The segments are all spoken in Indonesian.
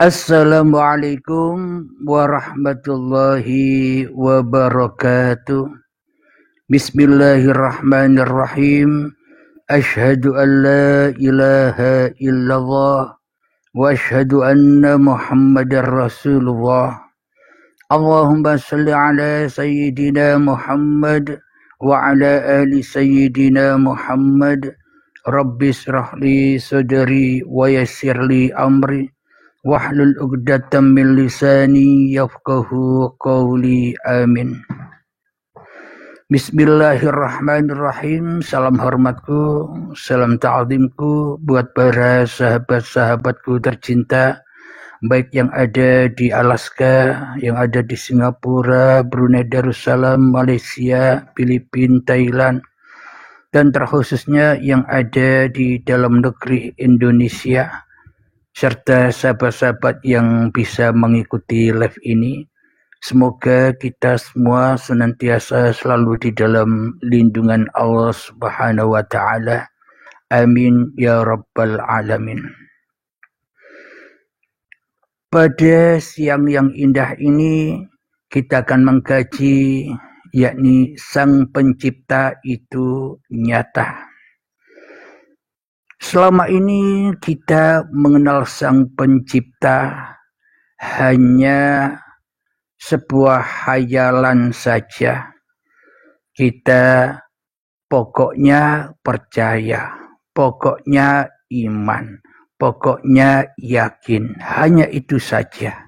Assalamualaikum warahmatullahi wabarakatuh. Bismillahirrahmanirrahim. Asyhadu an la ilaha illallah wa asyhadu anna Muhammadar Rasulullah. Allahumma salli ala sayyidina Muhammad wa ala ali sayyidina Muhammad. Rabbi israh li sadri wa yassir li amri. Wahlul 'uqdatam min lisani yafqahu qawli. Amin. Bismillahirrahmanirrahim. Salam hormatku, salam ta'zimku buat para sahabat-sahabatku tercinta, baik yang ada di Alaska, yang ada di Singapura, Brunei Darussalam, Malaysia, Filipina, Thailand, dan terkhususnya yang ada di dalam negeri Indonesia, serta sahabat-sahabat yang bisa mengikuti live ini. Semoga kita semua senantiasa selalu di dalam lindungan Allah Subhanahu wa Ta'ala. Amin ya Rabbal Alamin. Pada siang yang indah ini kita akan mengkaji, yakni Sang Pencipta itu nyata. Selama ini kita mengenal Sang Pencipta hanya sebuah hayalan saja. Kita pokoknya percaya, pokoknya iman, pokoknya yakin. Hanya itu saja.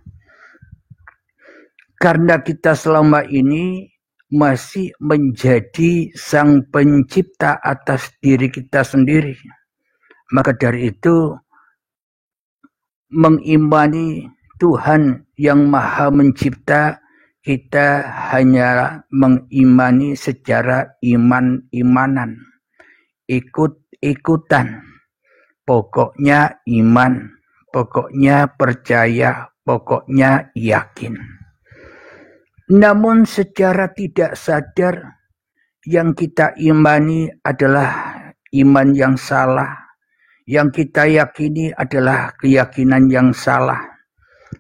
Karena kita selama ini masih menjadi Sang Pencipta atas diri kita sendiri, maka dari itu mengimani Tuhan yang Maha Mencipta, kita hanya mengimani secara iman-imanan, ikut-ikutan. Pokoknya iman, pokoknya percaya, pokoknya yakin. Namun secara tidak sadar yang kita imani adalah iman yang salah. Yang kita yakini adalah keyakinan yang salah,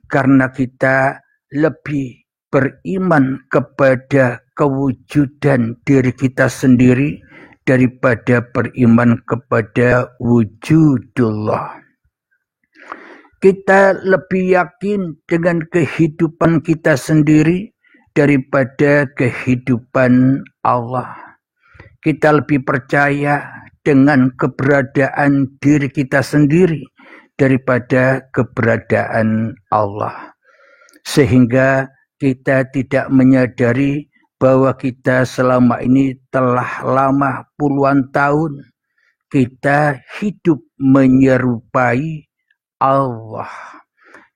karena kita lebih beriman kepada kewujudan diri kita sendiri daripada beriman kepada wujudullah. Kita lebih yakin dengan kehidupan kita sendiri daripada kehidupan Allah. Kita lebih percaya dengan keberadaan diri kita sendiri daripada keberadaan Allah. Sehingga kita tidak menyadari bahwa kita selama ini telah lama puluhan tahun kita hidup menyerupai Allah.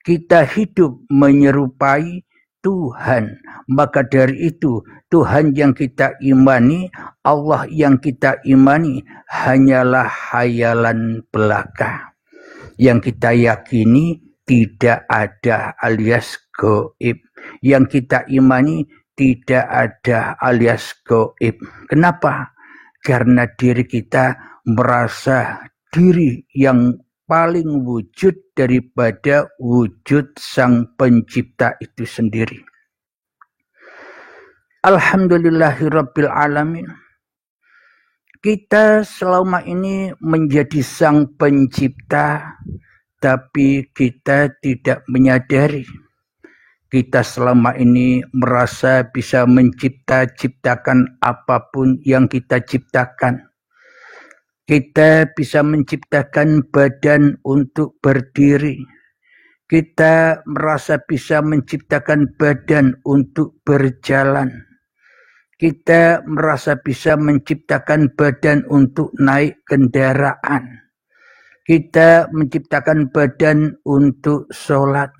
Kita hidup menyerupai Tuhan. Maka dari itu Tuhan yang kita imani, Allah yang kita imani hanyalah hayalan belaka. Yang kita yakini tidak ada alias gaib. Yang kita imani tidak ada alias gaib. Kenapa? Karena diri kita merasa diri yang paling wujud daripada wujud Sang Pencipta itu sendiri. Alhamdulillahirabbil alamin. Kita selama ini menjadi Sang Pencipta, tapi kita tidak menyadari. Kita selama ini merasa bisa menciptakan apapun yang kita ciptakan. Kita bisa menciptakan badan untuk berdiri. Kita merasa bisa menciptakan badan untuk berjalan. Kita merasa bisa menciptakan badan untuk naik kendaraan. Kita menciptakan badan untuk sholat.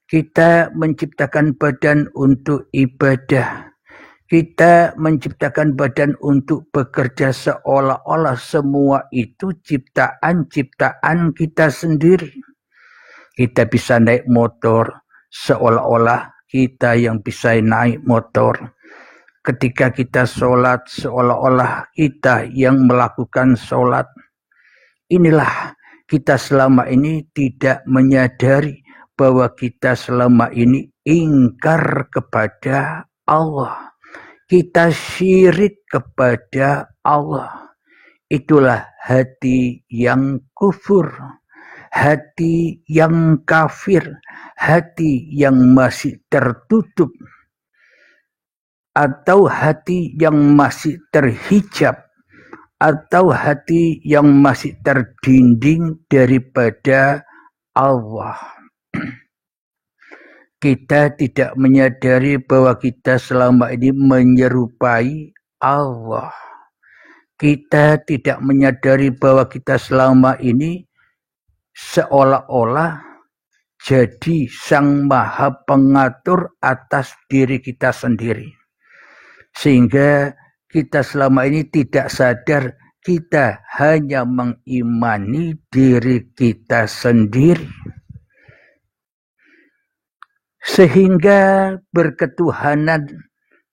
Kita menciptakan badan untuk ibadah. Kita menciptakan badan untuk bekerja, seolah-olah semua itu ciptaan-ciptaan kita sendiri. Kita bisa naik motor, seolah-olah kita yang bisa naik motor. Ketika kita sholat, seolah-olah kita yang melakukan sholat. Inilah kita selama ini tidak menyadari bahwa kita selama ini ingkar kepada Allah. Kita syirik kepada Allah. Itulah hati yang kufur, hati yang kafir, hati yang masih tertutup, atau hati yang masih terhijab, atau hati yang masih terdinding daripada Allah. Kita tidak menyadari bahwa kita selama ini menyerupai Allah. Kita tidak menyadari bahwa kita selama ini seolah-olah jadi sang maha pengatur atas diri kita sendiri. Sehingga kita selama ini tidak sadar kita hanya mengimani diri kita sendiri. Sehingga berketuhanan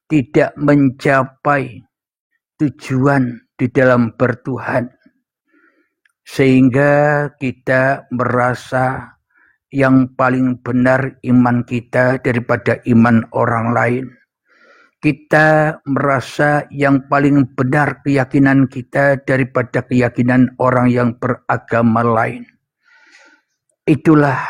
tidak mencapai tujuan di dalam bertuhan. Sehingga kita merasa yang paling benar iman kita daripada iman orang lain. Kita merasa yang paling benar keyakinan kita daripada keyakinan orang yang beragama lain. Itulah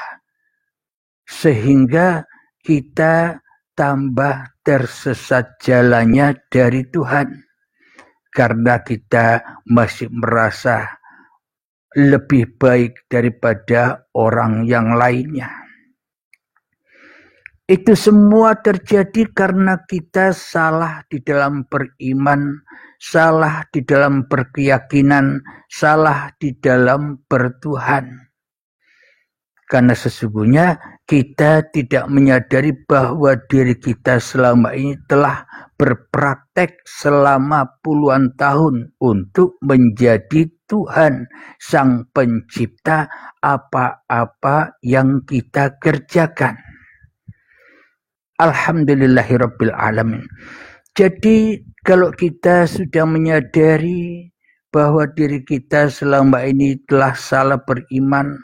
sehingga kita tambah tersesat jalannya dari Tuhan. Karena kita masih merasa lebih baik daripada orang yang lainnya. Itu semua terjadi karena kita salah di dalam beriman, salah di dalam berkeyakinan, salah di dalam bertuhan. Karena sesungguhnya kita tidak menyadari bahwa diri kita selama ini telah berpraktek selama puluhan tahun untuk menjadi Tuhan, Sang Pencipta apa-apa yang kita kerjakan. Alhamdulillahirabbil alamin. Jadi kalau kita sudah menyadari bahwa diri kita selama ini telah salah beriman,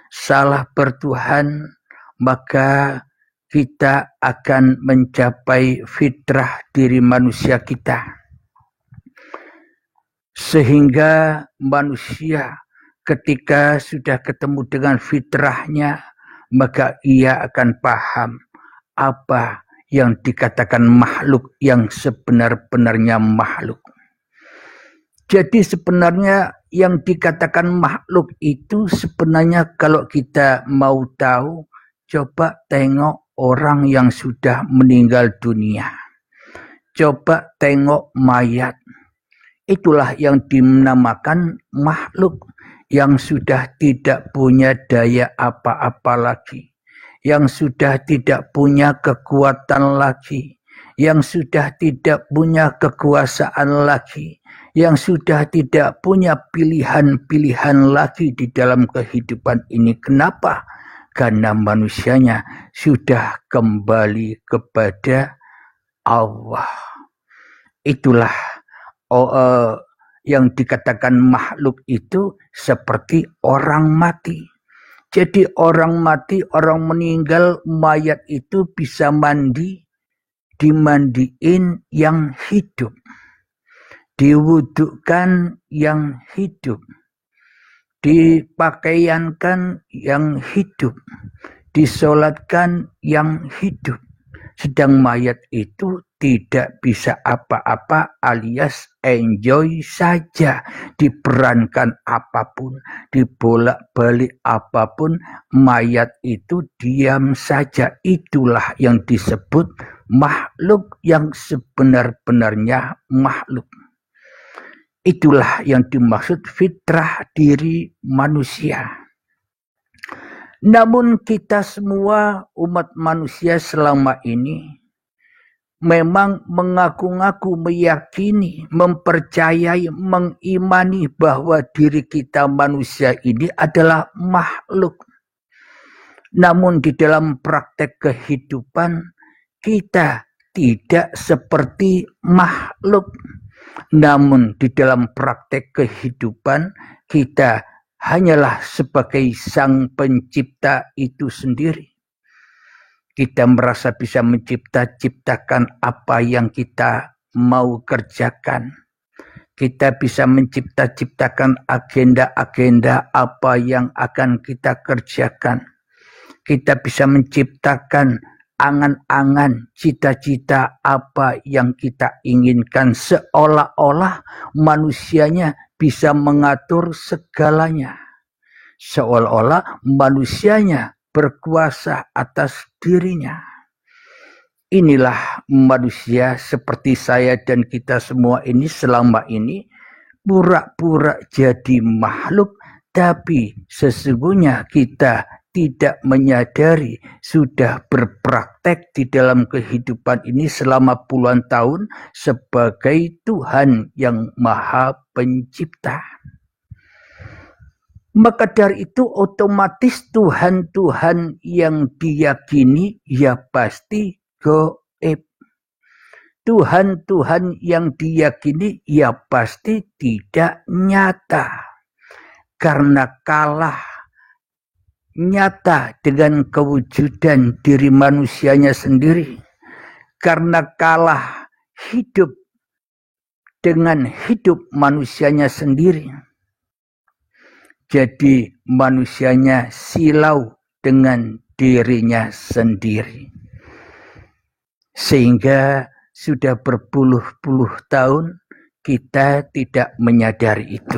salah bertuhan, maka kita akan mencapai fitrah diri manusia kita. Sehingga manusia ketika sudah ketemu dengan fitrahnya, maka ia akan paham apa yang dikatakan makhluk yang sebenar-benarnya makhluk. Jadi sebenarnya yang dikatakan makhluk itu sebenarnya kalau kita mau tahu, coba tengok orang yang sudah meninggal dunia. Coba tengok mayat. Itulah yang dinamakan makhluk yang sudah tidak punya daya apa-apa lagi. Yang sudah tidak punya kekuatan lagi, yang sudah tidak punya kekuasaan lagi, yang sudah tidak punya pilihan-pilihan lagi di dalam kehidupan ini. Kenapa? Karena manusianya sudah kembali kepada Allah. Itulah yang dikatakan makhluk itu seperti orang mati. Jadi orang mati, orang meninggal, mayat itu bisa mandi, dimandiin yang hidup, diwudukkan yang hidup, dipakaiankan yang hidup, disolatkan yang hidup. Sedang mayat itu tidak bisa apa-apa alias enjoy saja. Diperankan apapun, dibolak-balik apapun, mayat itu diam saja. Itulah yang disebut makhluk yang sebenar-benarnya makhluk. Itulah yang dimaksud fitrah diri manusia. Namun kita semua umat manusia selama ini memang mengaku-ngaku, meyakini, mempercayai, mengimani bahwa diri kita manusia ini adalah makhluk. Namun di dalam praktek kehidupan kita tidak seperti makhluk. Namun di dalam praktek kehidupan kita hanyalah sebagai Sang Pencipta itu sendiri. Kita merasa bisa ciptakan apa yang kita mau kerjakan. Kita bisa ciptakan agenda-agenda apa yang akan kita kerjakan. Kita bisa menciptakan angan-angan, cita-cita apa yang kita inginkan, seolah-olah manusianya bisa mengatur segalanya. Seolah-olah manusianya berkuasa atas dirinya. Inilah manusia seperti saya dan kita semua ini selama ini pura-pura jadi makhluk, tapi sesungguhnya kita tidak menyadari sudah berpraktek di dalam kehidupan ini selama puluhan tahun sebagai Tuhan yang Maha Pencipta. Maka dari itu otomatis Tuhan-Tuhan yang diyakini ya pasti gaib. Tuhan-Tuhan yang diyakini ya pasti tidak nyata. Karena kalah nyata dengan kewujudan diri manusianya sendiri. Karena kalah hidup dengan hidup manusianya sendiri. Jadi manusianya silau dengan dirinya sendiri. Sehingga sudah berpuluh-puluh tahun kita tidak menyadari itu.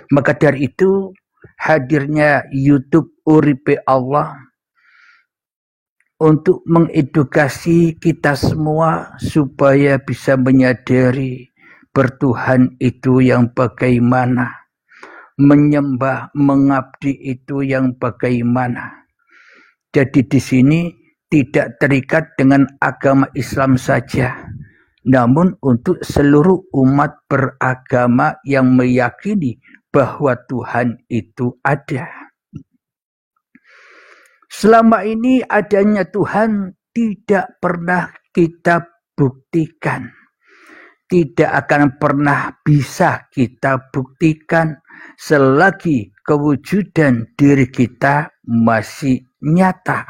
Maka dari itu hadirnya YouTube Uripe Allah untuk mengedukasi kita semua supaya bisa menyadari bertuhan itu yang bagaimana. Menyembah, mengabdi itu yang bagaimana. Jadi di sini tidak terikat dengan agama Islam saja, namun untuk seluruh umat beragama yang meyakini bahwa Tuhan itu ada. Selama ini adanya Tuhan tidak pernah kita buktikan. Tidak akan pernah bisa kita buktikan selagi kewujudan diri kita masih nyata.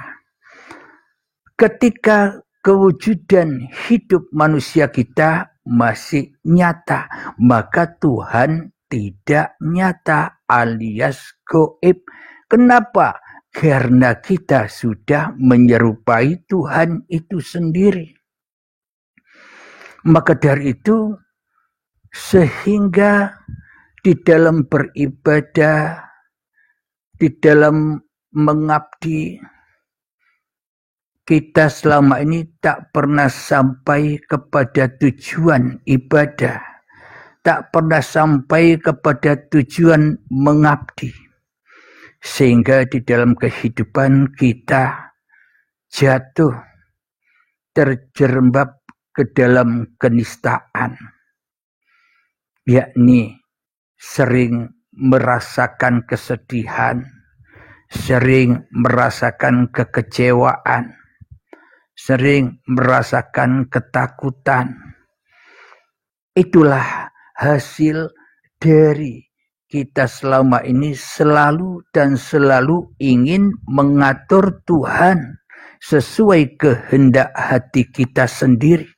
Ketika kewujudan hidup manusia kita masih nyata, maka Tuhan tidak nyata alias gaib. Kenapa? Karena kita sudah menyerupai Tuhan itu sendiri. Maka dari itu, sehingga di dalam beribadah, di dalam mengabdi, kita selama ini tak pernah sampai kepada tujuan ibadah, tak pernah sampai kepada tujuan mengabdi. Sehingga di dalam kehidupan kita jatuh, terjerembab ke dalam kenistaan, yakni sering merasakan kesedihan, sering merasakan kekecewaan, sering merasakan ketakutan. Itulah hasil dari kita selama ini selalu dan selalu ingin mengatur Tuhan sesuai kehendak hati kita sendiri.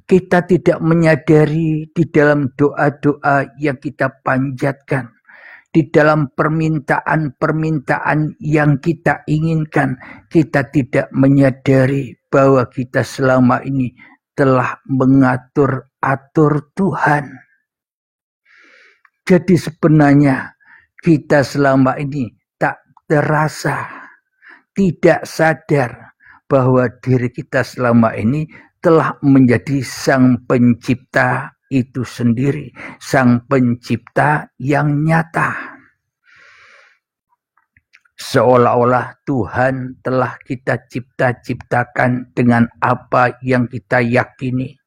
Kita tidak menyadari di dalam doa-doa yang kita panjatkan, di dalam permintaan-permintaan yang kita inginkan, kita tidak menyadari bahwa kita selama ini telah mengatur-atur Tuhan. Jadi sebenarnya kita selama ini tak terasa, tidak sadar bahwa diri kita selama ini telah menjadi sang pencipta itu sendiri, sang pencipta yang nyata. Seolah-olah Tuhan telah kita ciptakan dengan apa yang kita yakini.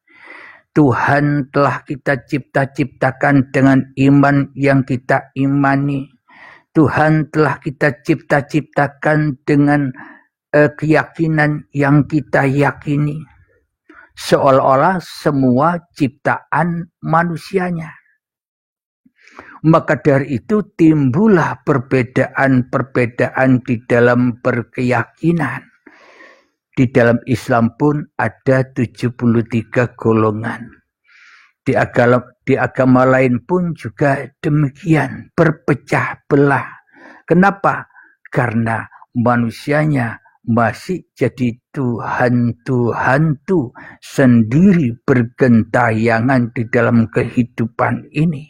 Tuhan telah kita ciptakan dengan iman yang kita imani. Tuhan telah kita ciptakan dengan keyakinan yang kita yakini. Seolah-olah semua ciptaan manusianya. Maka dari itu timbullah perbedaan-perbedaan di dalam berkeyakinan. Di dalam Islam pun ada 73 golongan. Di agama lain pun juga demikian, berpecah belah. Kenapa? Karena manusianya masih jadi Tuhan-Tuhantu sendiri bergentayangan di dalam kehidupan ini.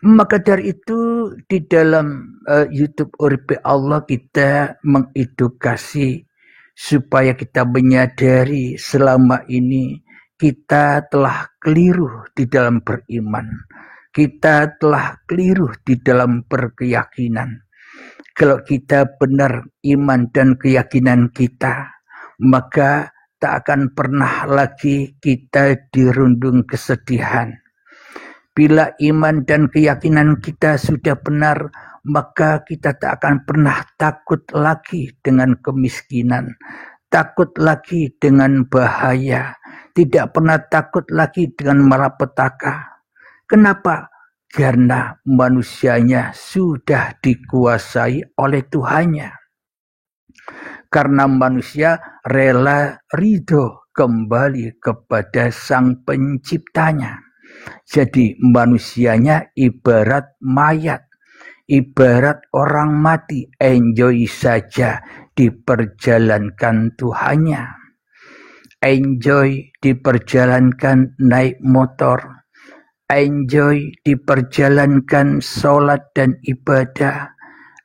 Maka dari itu di dalam YouTube Uripe Allah kita mengedukasi supaya kita menyadari selama ini kita telah keliru di dalam beriman. Kita telah keliru di dalam berkeyakinan. Kalau kita benar iman dan keyakinan kita, maka tak akan pernah lagi kita dirundung kesedihan. Bila iman dan keyakinan kita sudah benar, maka kita tak akan pernah takut lagi dengan kemiskinan, takut lagi dengan bahaya, tidak pernah takut lagi dengan malapetaka. Kenapa? Karena manusianya sudah dikuasai oleh Tuhannya. Karena manusia rela ridho kembali kepada Sang Penciptanya. Jadi manusianya ibarat mayat, ibarat orang mati, enjoy saja diperjalankan Tuhannya. Enjoy diperjalankan naik motor, enjoy diperjalankan sholat dan ibadah,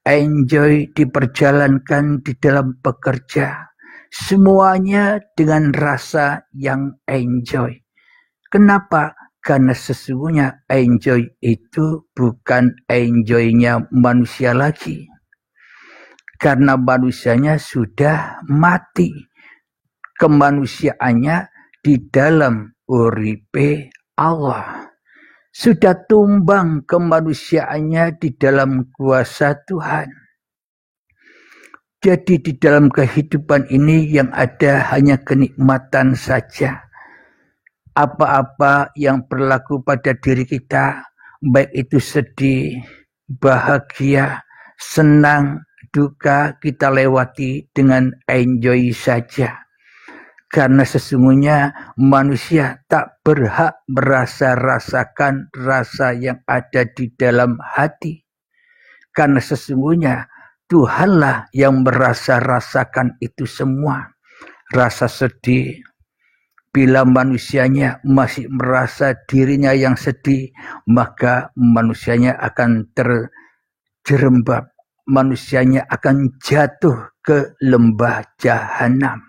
enjoy diperjalankan di dalam bekerja. Semuanya dengan rasa yang enjoy. Kenapa? Karena sesungguhnya enjoy itu bukan enjoynya manusia lagi. Karena manusianya sudah mati. Kemanusiaannya di dalam uripe Allah. Sudah tumbang kemanusiaannya di dalam kuasa Tuhan. Jadi di dalam kehidupan ini yang ada hanya kenikmatan saja. Apa-apa yang berlaku pada diri kita, baik itu sedih, bahagia, senang, duka, kita lewati dengan enjoy saja. Karena sesungguhnya manusia tak berhak merasa-rasakan rasa yang ada di dalam hati. Karena sesungguhnya Tuhanlah yang merasa-rasakan itu semua. Rasa sedih, bila manusianya masih merasa dirinya yang sedih, maka manusianya akan terjerembab. Manusianya akan jatuh ke lembah jahanam,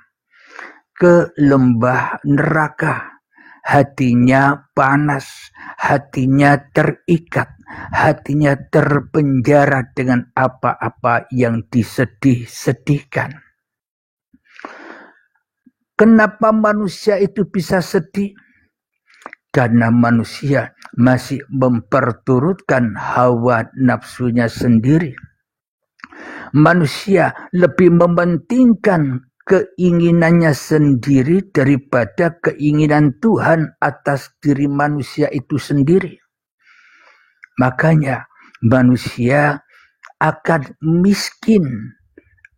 ke lembah neraka. Hatinya panas, hatinya terikat, hatinya terpenjara dengan apa-apa yang disedih-sedihkan. Kenapa manusia itu bisa sedih? Karena manusia masih memperturutkan hawa nafsunya sendiri. Manusia lebih mementingkan keinginannya sendiri daripada keinginan Tuhan atas diri manusia itu sendiri. Makanya manusia akan miskin,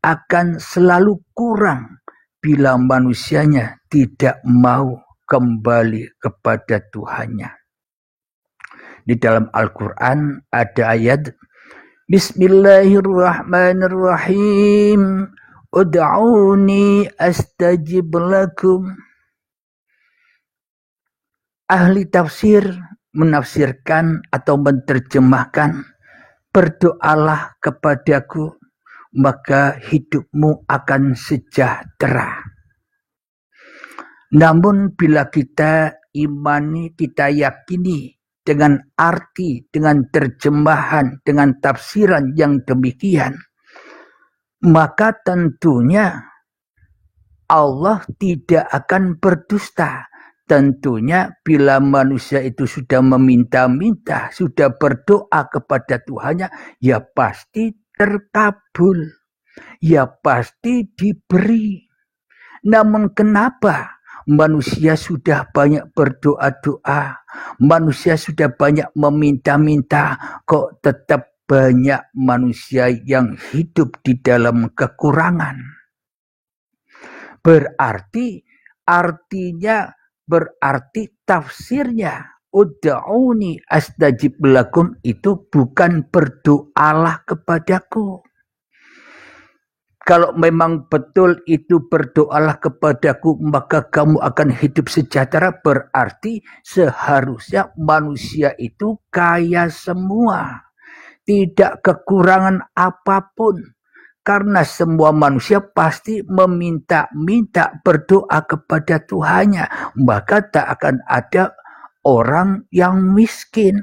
akan selalu kurang bila manusianya tidak mau kembali kepada Tuhannya. Di dalam Al-Quran ada ayat Bismillahirrahmanirrahim. Ud'uni astajib lakum. Ahli tafsir menafsirkan atau menerjemahkan, berdoalah kepadaku, maka hidupmu akan sejahtera. Namun bila kita imani, kita yakini dengan arti, dengan terjemahan, dengan tafsiran yang demikian, maka tentunya Allah tidak akan berdusta. Tentunya bila manusia itu sudah meminta-minta, sudah berdoa kepada Tuhannya, ya pasti terkabul, ya pasti diberi. Namun kenapa manusia sudah banyak berdoa-doa, manusia sudah banyak meminta-minta, kok tetap banyak manusia yang hidup di dalam kekurangan. Berarti tafsirnya ud'uni astajib lakum itu bukan berdoalah kepadaku. Kalau memang betul itu berdoalah kepadaku maka kamu akan hidup sejahtera, berarti seharusnya manusia itu kaya semua. Tidak kekurangan apapun. Karena semua manusia pasti meminta-minta berdoa kepada Tuhannya. Maka tak akan ada orang yang miskin.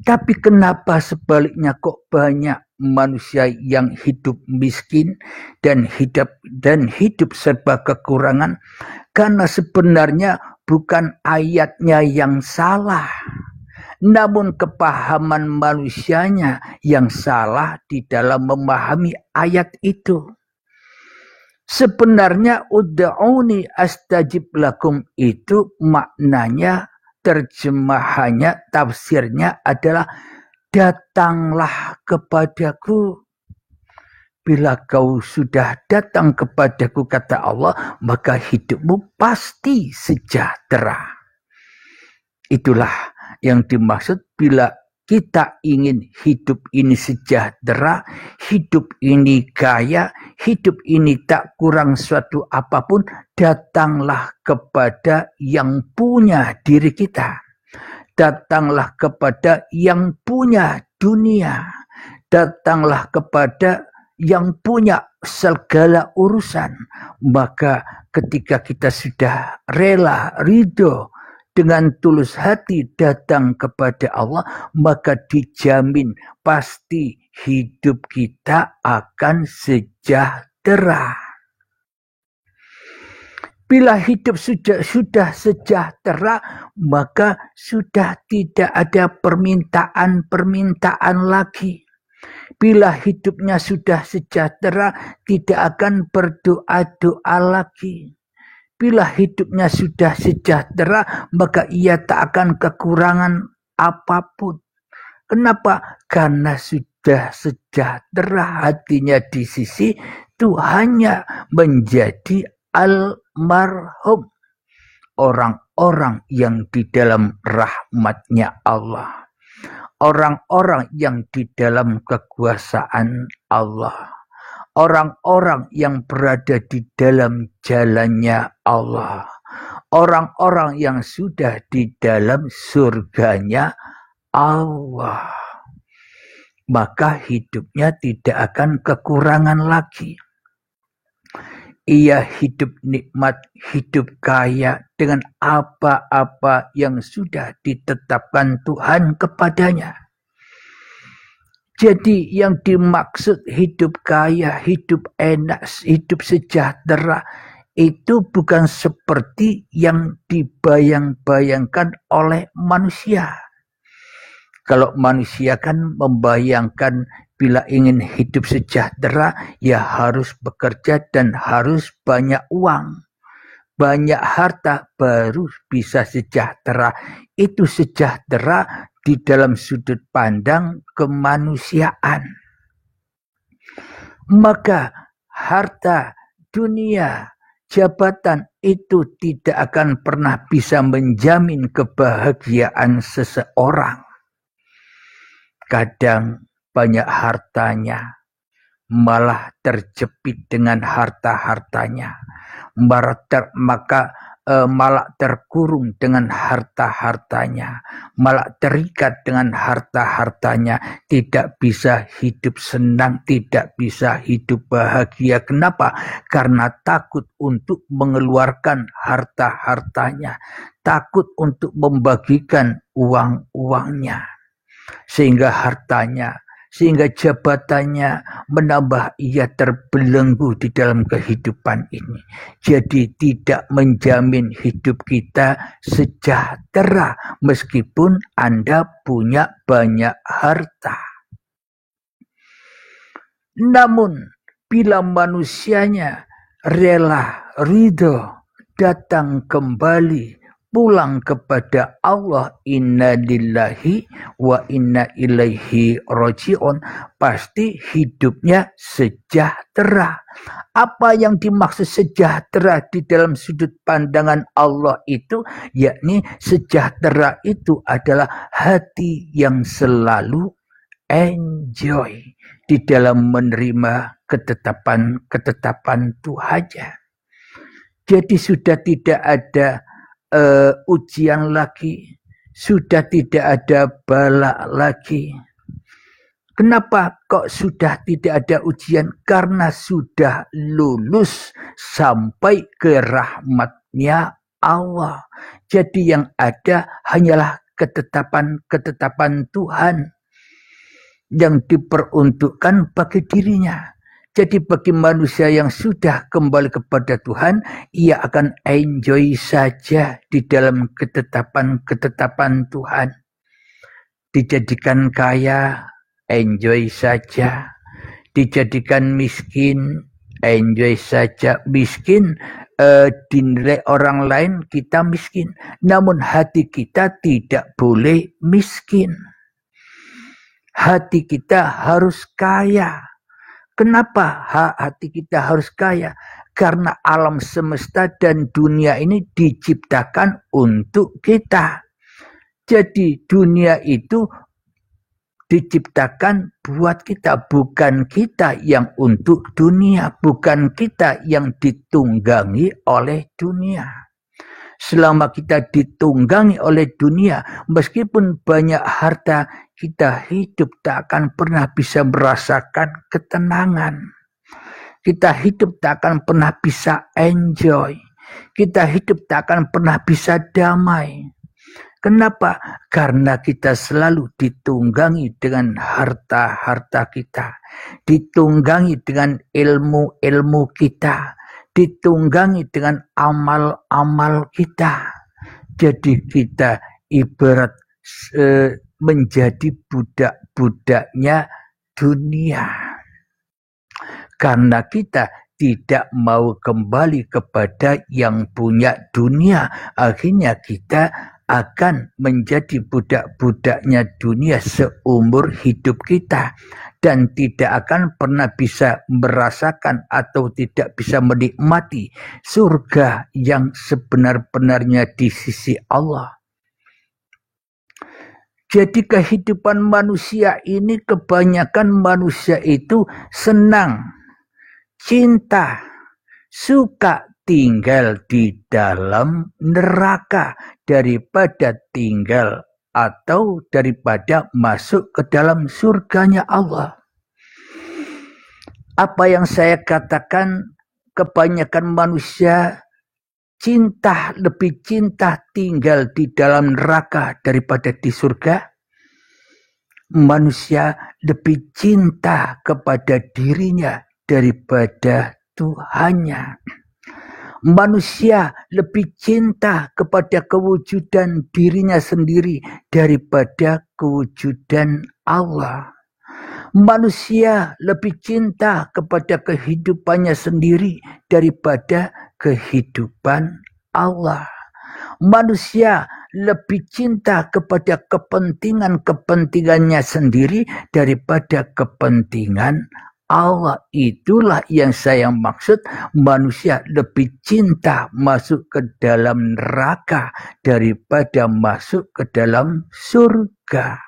Tapi kenapa sebaliknya kok banyak manusia yang hidup miskin dan hidup serba kekurangan? Karena sebenarnya bukan ayatnya yang salah, namun kepahaman manusianya yang salah di dalam memahami ayat itu. Sebenarnya ud'uni astajib lakum itu maknanya, terjemahannya, tafsirnya adalah datanglah kepadaku. Bila kau sudah datang kepadaku, kata Allah, maka hidupmu pasti sejahtera. Itulah yang dimaksud bila kita ingin hidup ini sejahtera, hidup ini kaya, hidup ini tak kurang suatu apapun, datanglah kepada yang punya diri kita. Datanglah kepada yang punya dunia. Datanglah kepada yang punya segala urusan. Maka ketika kita sudah rela, ridho, dengan tulus hati datang kepada Allah, maka dijamin pasti hidup kita akan sejahtera. Bila hidup sudah sejahtera, maka sudah tidak ada permintaan-permintaan lagi. Bila hidupnya sudah sejahtera, tidak akan berdoa-doa lagi. Bila hidupnya sudah sejahtera, maka ia tak akan kekurangan apapun. Kenapa? Karena sudah sejahtera hatinya di sisi Tuhannya, menjadi almarhum. Orang-orang yang di dalam rahmatnya Allah. Orang-orang yang di dalam kekuasaan Allah. Orang-orang yang berada di dalam jalannya Allah. Orang-orang yang sudah di dalam surganya Allah. Maka hidupnya tidak akan kekurangan lagi. Ia hidup nikmat, hidup kaya dengan apa-apa yang sudah ditetapkan Tuhan kepadanya. Jadi yang dimaksud hidup kaya, hidup enak, hidup sejahtera itu bukan seperti yang dibayang-bayangkan oleh manusia. Kalau manusia kan membayangkan bila ingin hidup sejahtera ya harus bekerja dan harus banyak uang. Banyak harta baru bisa sejahtera. Itu sejahtera di dalam sudut pandang kemanusiaan. Maka harta, dunia, jabatan itu tidak akan pernah bisa menjamin kebahagiaan seseorang. Kadang banyak hartanya malah terjepit dengan harta-hartanya. Malah terkurung dengan harta-hartanya, malah terikat dengan harta-hartanya, tidak bisa hidup senang, tidak bisa hidup bahagia. Kenapa? Karena takut untuk mengeluarkan harta-hartanya, takut untuk membagikan uang-uangnya, sehingga jabatannya menambah ia terbelenggu di dalam kehidupan ini. Jadi tidak menjamin hidup kita sejahtera meskipun Anda punya banyak harta. Namun bila manusianya rela, ridho, datang kembali pulang kepada Allah, inna lillahi wa inna ilaihi raji'un, pasti hidupnya sejahtera. Apa yang dimaksud sejahtera di dalam sudut pandangan Allah itu, yakni sejahtera itu adalah hati yang selalu enjoy di dalam menerima ketetapan Tuhannya. Jadi sudah tidak ada ujian lagi, sudah tidak ada bala lagi. Kenapa kok sudah tidak ada ujian? Karena sudah lulus sampai ke rahmatnya Allah. Jadi yang ada hanyalah ketetapan-ketetapan Tuhan yang diperuntukkan bagi dirinya. Jadi bagi manusia yang sudah kembali kepada Tuhan, ia akan enjoy saja di dalam ketetapan-ketetapan Tuhan. Dijadikan kaya, enjoy saja. Dijadikan miskin, enjoy saja. Miskin, dinilai orang lain kita miskin. Namun hati kita tidak boleh miskin. Hati kita harus kaya. Kenapa hati kita harus kaya? Karena alam semesta dan dunia ini diciptakan untuk kita. Jadi dunia itu diciptakan buat kita, bukan kita yang untuk dunia, bukan kita yang ditunggangi oleh dunia. Selama kita ditunggangi oleh dunia, meskipun banyak harta, kita hidup tak akan pernah bisa merasakan ketenangan. Kita hidup tak akan pernah bisa enjoy. Kita hidup tak akan pernah bisa damai. Kenapa? Karena kita selalu ditunggangi dengan harta-harta kita. Ditunggangi dengan ilmu-ilmu kita. Ditunggangi dengan amal-amal kita. Jadi kita ibarat menjadi budak-budaknya dunia. Karena kita tidak mau kembali kepada yang punya dunia, akhirnya kita akan menjadi budak-budaknya dunia seumur hidup kita. Dan tidak akan pernah bisa merasakan atau tidak bisa menikmati surga yang sebenar-benarnya di sisi Allah. Jadi kehidupan manusia ini, kebanyakan manusia itu senang, cinta, suka tinggal di dalam neraka daripada tinggal atau daripada masuk ke dalam surganya Allah. Apa yang saya katakan, kebanyakan manusia lebih cinta tinggal di dalam neraka daripada di surga. Manusia lebih cinta kepada dirinya daripada Tuhannya. Manusia lebih cinta kepada kewujudan dirinya sendiri daripada kewujudan Allah. Manusia lebih cinta kepada kehidupannya sendiri daripada kehidupan Allah. Manusia lebih cinta kepada kepentingan-kepentingannya sendiri daripada kepentingan Allah. Itulah yang saya maksud, manusia lebih cinta masuk ke dalam neraka daripada masuk ke dalam surga.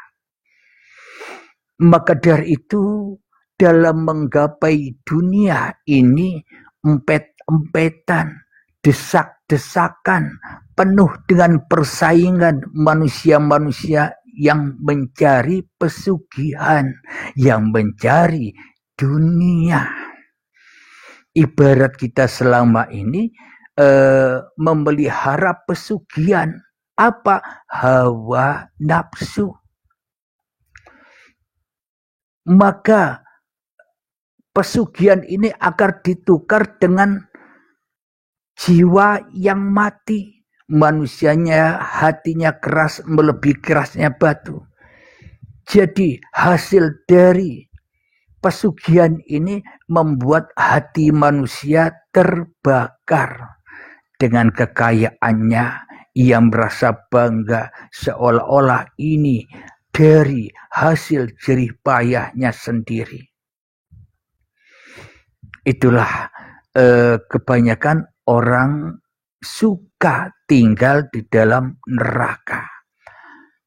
Maka dari itu, dalam menggapai dunia ini, empet-empetan, desak-desakan, penuh dengan persaingan manusia-manusia yang mencari pesugihan, yang mencari dunia. Ibarat kita selama ini memelihara pesugihan. Apa? Hawa nafsu. Maka pesugihan ini akan ditukar dengan jiwa yang mati. Manusianya hatinya keras melebihi kerasnya batu. Jadi hasil dari pesugihan ini membuat hati manusia terbakar dengan kekayaannya Ia merasa bangga seolah-olah ini dari hasil jerih payahnya sendiri. Itulah kebanyakan orang suka tinggal di dalam neraka.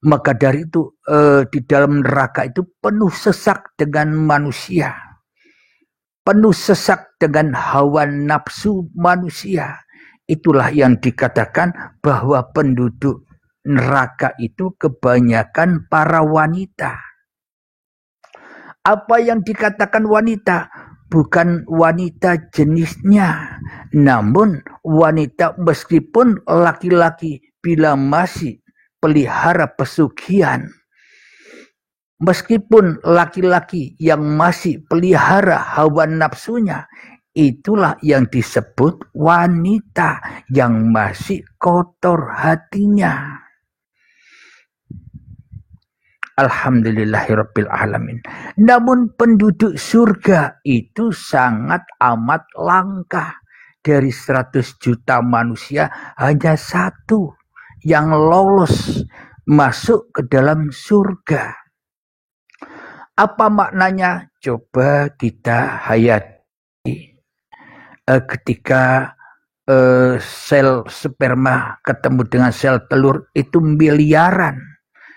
Maka dari itu di dalam neraka itu penuh sesak dengan manusia. Penuh sesak dengan hawa nafsu manusia. Itulah yang dikatakan bahwa penduduk neraka itu kebanyakan para wanita. Apa yang dikatakan wanita? Bukan wanita jenisnya, namun wanita meskipun laki-laki bila masih pelihara pesugihan, meskipun laki-laki yang masih pelihara hawa nafsunya, itulah yang disebut wanita yang masih kotor hatinya. Alhamdulillahirabbil alamin. Namun penduduk surga itu sangat amat langka. Dari 100 juta manusia hanya satu yang lolos masuk ke dalam surga. Apa maknanya? Coba kita hayati. Ketika sel sperma ketemu dengan sel telur itu miliaran.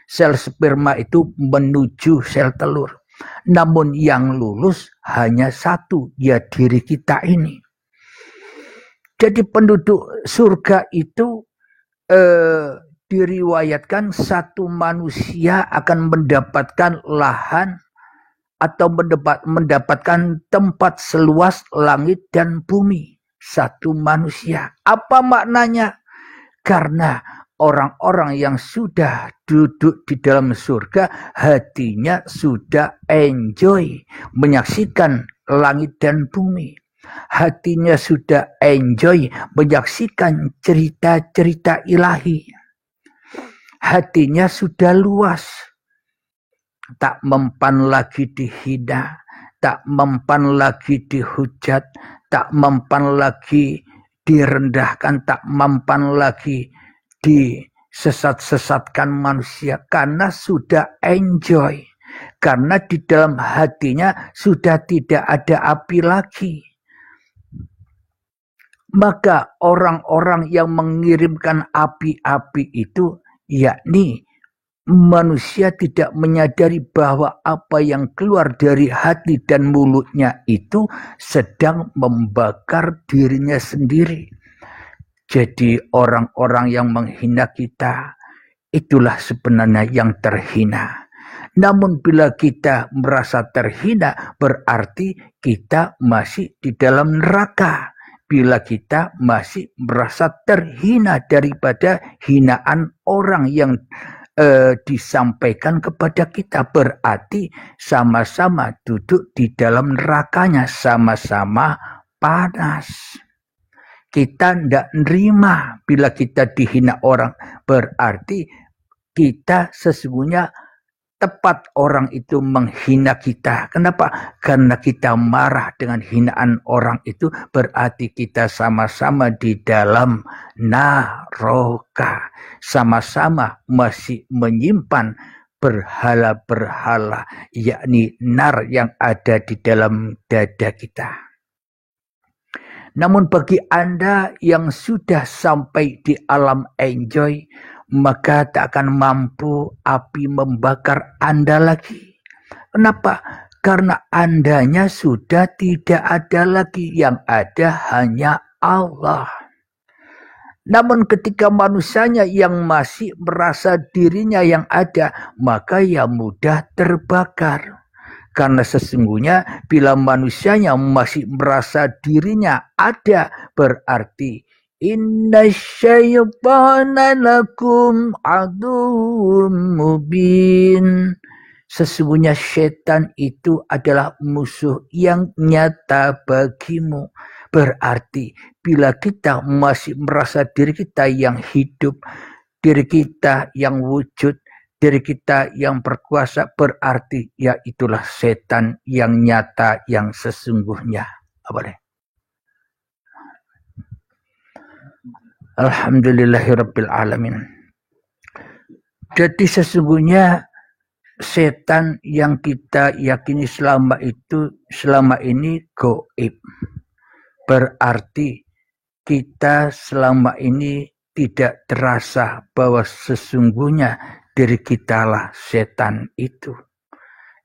Sel sperma itu menuju sel telur. Namun yang lulus hanya satu, ya diri kita ini. Jadi penduduk surga itu diriwayatkan satu manusia akan mendapatkan lahan atau mendapatkan tempat seluas langit dan bumi. Satu manusia. Apa maknanya? Karena orang-orang yang sudah duduk di dalam surga, hatinya sudah enjoy menyaksikan langit dan bumi. Hatinya sudah enjoy menyaksikan cerita-cerita ilahi. Hatinya sudah luas. Tak mempan lagi dihina, tak mempan lagi dihujat, tak mempan lagi direndahkan, tak mempan lagi disesat-sesatkan manusia, karena sudah enjoy, karena di dalam hatinya sudah tidak ada api lagi. Maka orang-orang yang mengirimkan api-api itu, yakni manusia tidak menyadari bahwa apa yang keluar dari hati dan mulutnya itu sedang membakar dirinya sendiri. Jadi orang-orang yang menghina kita, itulah sebenarnya yang terhina. Namun bila kita merasa terhina, berarti kita masih di dalam neraka. Bila kita masih merasa terhina daripada hinaan orang yang disampaikan kepada kita, berarti sama-sama duduk di dalam nerakanya, sama-sama panas. Kita tidak nerima bila kita dihina orang, berarti kita sesungguhnya tepat orang itu menghina kita. Kenapa? Karena kita marah dengan hinaan orang itu, berarti kita sama-sama di dalam neraka. Sama-sama masih menyimpan berhala-berhala, yakni nar yang ada di dalam dada kita. Namun bagi Anda yang sudah sampai di alam enjoy, maka tak akan mampu api membakar Anda lagi. Kenapa? Karena Andanya sudah tidak ada lagi, yang ada hanya Allah. Namun ketika manusianya yang masih merasa dirinya yang ada, maka ya mudah terbakar. Karena sesungguhnya bila manusianya masih merasa dirinya ada, berarti inna syaitana lakum aduwwum mubin. Sesungguhnya setan itu adalah musuh yang nyata bagimu. Berarti bila kita masih merasa diri kita yang hidup, diri kita yang wujud, diri kita yang berkuasa, berarti ya itulah setan yang nyata, yang sesungguhnya. Apa deh? Alhamdulillahirabbil alamin. Jadi sesungguhnya setan yang kita yakini selama ini gaib. Berarti kita selama ini tidak terasa bahwa sesungguhnya diri kitalah setan itu.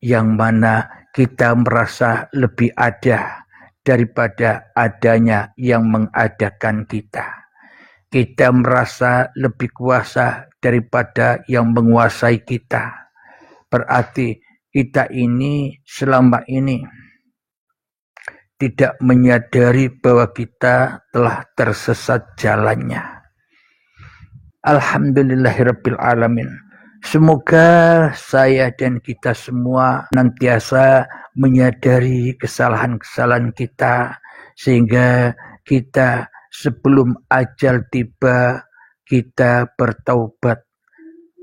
Yang mana kita merasa lebih ada daripada adanya yang mengadakan kita. Kita merasa lebih kuasa daripada yang menguasai kita. Berarti kita ini selama ini tidak menyadari bahwa kita telah tersesat jalannya. Alhamdulillahirabbil alamin. Semoga saya dan kita semua nantiasa menyadari kesalahan-kesalahan kita sehingga kita sebelum ajal tiba kita bertaubat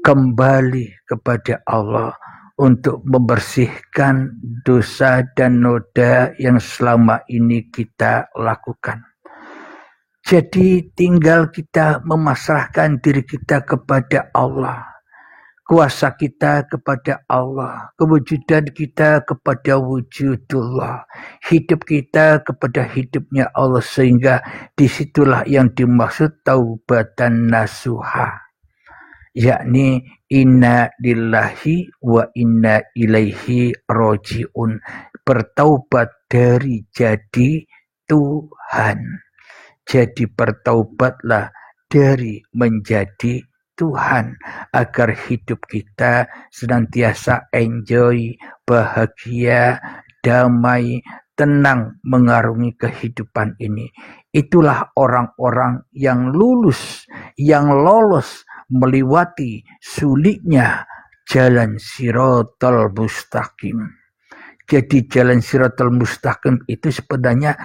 kembali kepada Allah untuk membersihkan dosa dan noda yang selama ini kita lakukan. Jadi tinggal kita memasrahkan diri kita kepada Allah. Kuasa kita kepada Allah, kewujudan kita kepada wujudullah, hidup kita kepada hidupnya Allah, sehingga disitulah yang dimaksud taubatan nasuha, yakni inna lillahi wa inna ilaihi roji'un, bertaubat dari jadi Tuhan. Jadi bertaubatlah dari menjadi Tuhan agar hidup kita senantiasa enjoy, bahagia, damai, tenang mengarungi kehidupan ini. Itulah orang-orang yang lulus, yang lolos melewati sulitnya jalan Shiratal Mustaqim. Jadi jalan Shiratal Mustaqim itu sebenarnya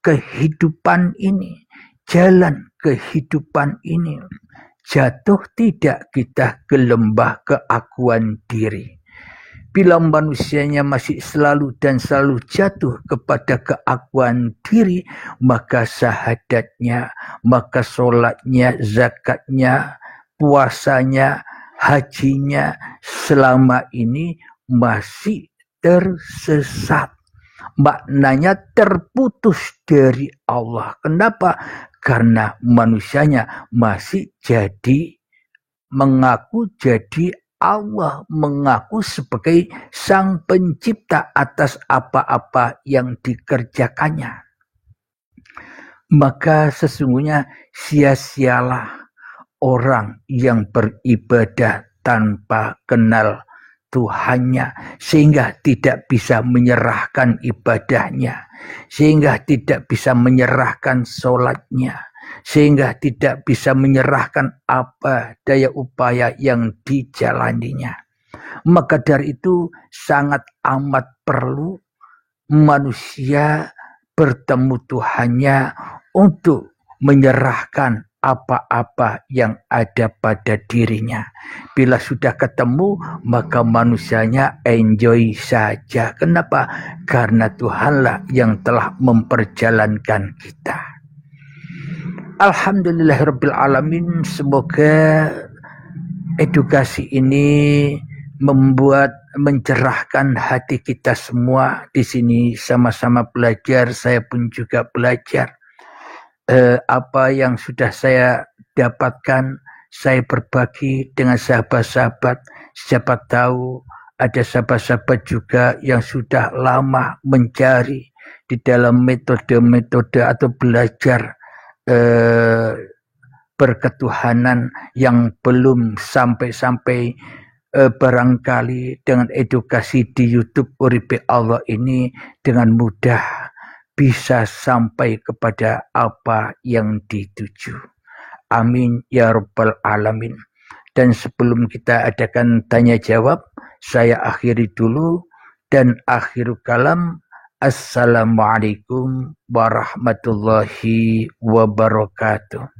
kehidupan ini, jalan kehidupan ini. Jatuh tidak kita ke lembah keakuan diri. Bila manusianya masih selalu jatuh kepada keakuan diri, maka syahadatnya, maka sholatnya, zakatnya, puasanya, hajinya selama ini masih tersesat. Maknanya terputus dari Allah. Kenapa? Karena manusianya masih mengaku jadi Allah, mengaku sebagai sang pencipta atas apa-apa yang dikerjakannya. Maka sesungguhnya sia-sialah orang yang beribadah tanpa kenal Tuhannya, sehingga tidak bisa menyerahkan ibadahnya, sehingga tidak bisa menyerahkan sholatnya, sehingga tidak bisa menyerahkan apa daya upaya yang dijalaninya. Maka dari itu sangat amat perlu manusia bertemu Tuhannya untuk menyerahkan apa-apa yang ada pada dirinya. Bila sudah ketemu, maka manusianya enjoy saja. Kenapa? Karena Tuhanlah yang telah memperjalankan kita. Alhamdulillahirabbil alamin. Semoga edukasi ini mencerahkan hati kita semua. Di sini sama-sama belajar, saya pun juga belajar. Apa yang sudah saya dapatkan, saya berbagi dengan sahabat-sahabat. Siapa tahu ada sahabat-sahabat juga yang sudah lama mencari di dalam metode-metode atau belajar berketuhanan yang belum sampai barangkali dengan edukasi di YouTube Uripe Allah ini dengan mudah bisa sampai kepada apa yang dituju. Amin ya rabbal alamin. Dan sebelum kita adakan tanya jawab, saya akhiri dulu dan akhiru kalam. Assalamualaikum warahmatullahi wabarakatuh.